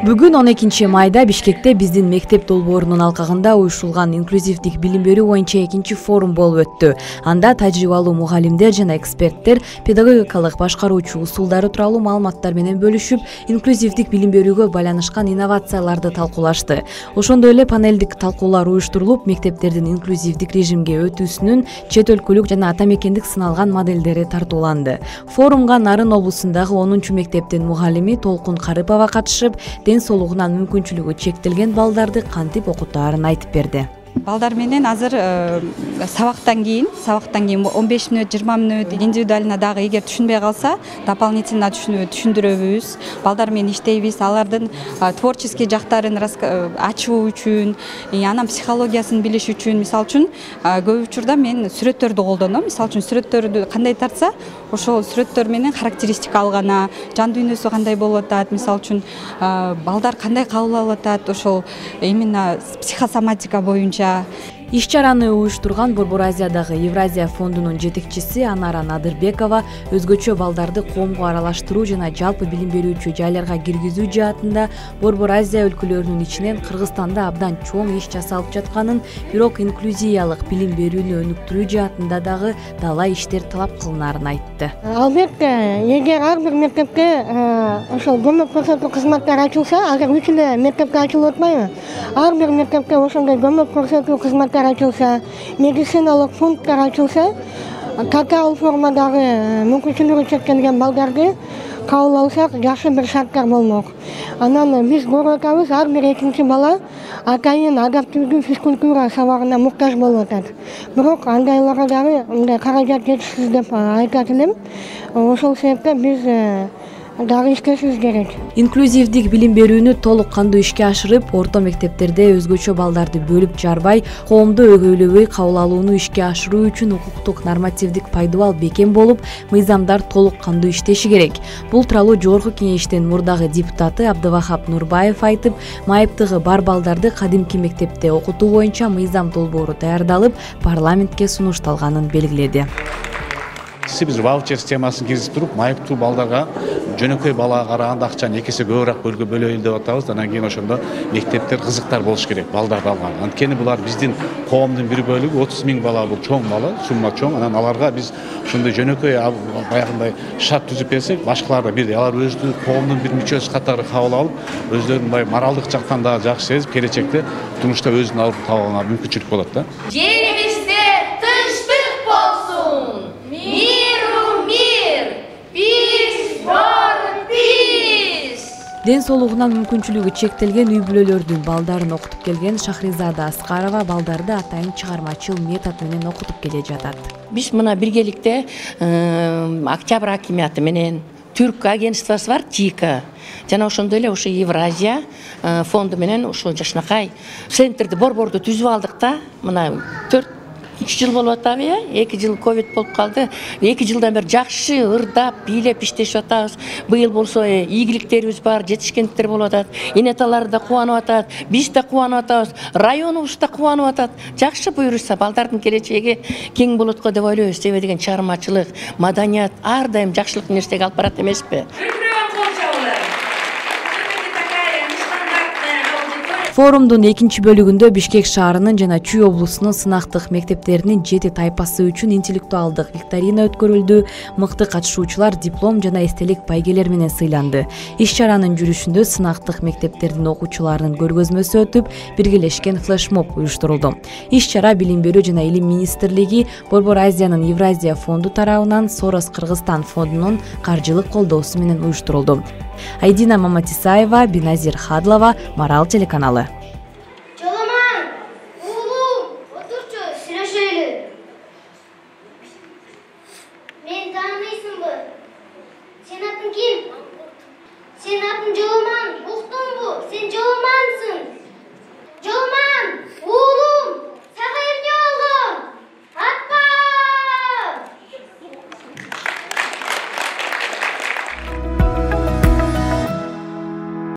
Бүгүн 12 майда Бишкекте биздин мектеп долбоорунун алкагында уюштурулган инклюзивдик билим берүү боюнча экинчи форум болуп өттү. Анда тажрыйбалуу мугалимдер жана эксперттер педагогикалык башкаруучу усулдары тууралуу маалыматтар менен бөлүшүп, инклюзивдик билим берүүгө байланышкан инновацияларды талкуулашты. Ошондой эле панелдик талкуулар уюштурулуп, мектептердин инклюзивдик режимге өтүүсүнүн чет өлкөлүк жана ата мекендик сыналган моделдери тартууланды. Форумга Нарын облусундагы 10 мектептин мугалими Толкун Карыпова катышып, ден соолугунан мүмкүнчүлүгү чектелген балдарды кантип окутаарын айтып берди. Балдар менен азыр сабактан кийин 15 мүнөт, 20 мүнөт индивидуально дагы эгер түшүнбөй калса, дополнительно түшүндүрөбүз. Балдар менен иштейбиз, алардын творческий жактарын ачуу үчүн, анан психологиясын билиш үчүн. Мисалы үчүн, көп учурда мен сүрөттөрдү колдоном. Мисалы үчүн, сүрөттөрдү кандай тартса, ошол сүрөттөр менен характеристика алгана, жан дүйнөсү кандай болуп атат, мисалы үчүн, балдар кандай кабыл алып атат, ошол именно психосоматика боюнча. Иш-чараны уюштурган Борбор Азиядагы Евразия фондунун жетекчиси Анара Надырбекова өзгөчө балдарды коомго аралаштыруу жана жалпы билим берүүчү жайларга киргизүү жаатында Борбор Азия өлкөлөрүнүн ичинен Кыргызстанда абдан чоң иш жасалып жатканын, бирок инклюзиялык билим берүүнү өнүктүрүү жаатында дагы талай иштер талап кылынаарын айтты. Албетте, эгер ар бир мектепте ошол көмөк көрсөтүү кызматтары ачылса, азыр үч эле мектепте ачылып атпайбы? Ар бир мектепте ошондой көмөк көрсөтүү кызматтары ачылса, медициналык пункттар ачылса, какао формадагы мүмкүнчүлүгү чектелген балдарды кабыл алсак, жакшы бир шарттар болмок. Анан биз көрүп атабыз, ар бир экинчи бала атайын адаптивдүү физкультура сабагына муктаж болуп атат. Бирок андайларга дагы мындай каражат жетишсиз деп айтат элем. Ошол себептен биз дагы иштешибиз керек. Инклюзивдик билим берүүнү толук кандуу ишке ашырып, орто мектептерде өзгөчө балдарды бөлүп жарбай, коомду өгөйлөбөй кабыл алууну ишке ашыруу үчүн укуктук нормативдик пайдубал бекем болуп, мыйзамдар толук кандуу иштеши керек. Бул тууралуу Жогорку Кеңештин мурдагы депутаты Абдывахап Нурбаев айтып, майыптыгы бар балдарды кадимки мектепте окутуу боюнча мыйзам долбоору даярдалып, парламентке сунушталганын белгиледи. Биз ваучер системасын киргизип туруп, майыптуу балдарга жөнөкөй балага караганда акчаны 2 эсе көбүрөөк бөлөйлү деп атабыз. Анан кийин ошондо мектептер кызыктар болуш керек балдарды алган. Анткени булар биздин коомдун бир бөлүгү, 30 000 бала, бул чоң бала, сумма чоң. Анан аларга биз ошондой жөнөкөй баягындай шарт түзүп берсек, башкалар да бирдей алар өзү коомдун бир мүчөсү катары кабыл алып, өзлөрүн мындай моралдык жактан да жакшы сезип, келечекте турмушта өзүн алып таба алганга мүмкүнчүлүк болот да. Жерибизде тынчтык болсун. Ден соолугунан мүмкүнчүлүгү чектелген үй бүлөлөрдүн балдарын окутуп келген Шахризада Аскарова балдарды атайын чыгармачыл метод менен окутуп келе жатат. Биз мына биргеликте Октябрь акиматы менен Түрк агентствосы бар, ТИКа. Жана ошондой эле ошо Евразия фонду менен ошол жашынакай центрди борборду түзүп алдык да. Мына 4 жыл болуп атабы, 2 жыл ковид болуп калды. 2 жылдан бери жакшы ырдап, бийлеп иштешип атабыз. Быйыл болсо ийгиликтерибиз бар, жетишкендиктер болуп атат. Энеталар да кубанып атат, биз да кубанып атабыз, районубуз да кубанып атат. Жакшы буйруса балдардын келечеги кең болот го деп ойлойбуз. Себеби деген чыгармачылык, маданият ар дайым жакшылык нерсеге алып барат эмеспи? Форумдун экинчи бөлүгүндө Бишкек шаарынын жана Чүй облусунун сынактык мектептеринин 7 тайпасы үчүн интеллектуалдык викторина өткөрүлдү. Мыкты катышуучулар диплом жана эстелик байгелер менен сыйланды. Иш-чаранын жүрүшүндө сынактык мектептердин окуучуларынын көргөзмөсү өтүп, биргелешкен флешмоб уюштурулду. Иш-чара Билим берүү жана Илим министрлиги, Борбор Азиянын Евразия фонду тарабынан Сорос Кыргызстан фондунун каржылык колдоосу менен уюштурулду. Айдина Маматисаева, Биназир Хадлова, Марал телеканалы.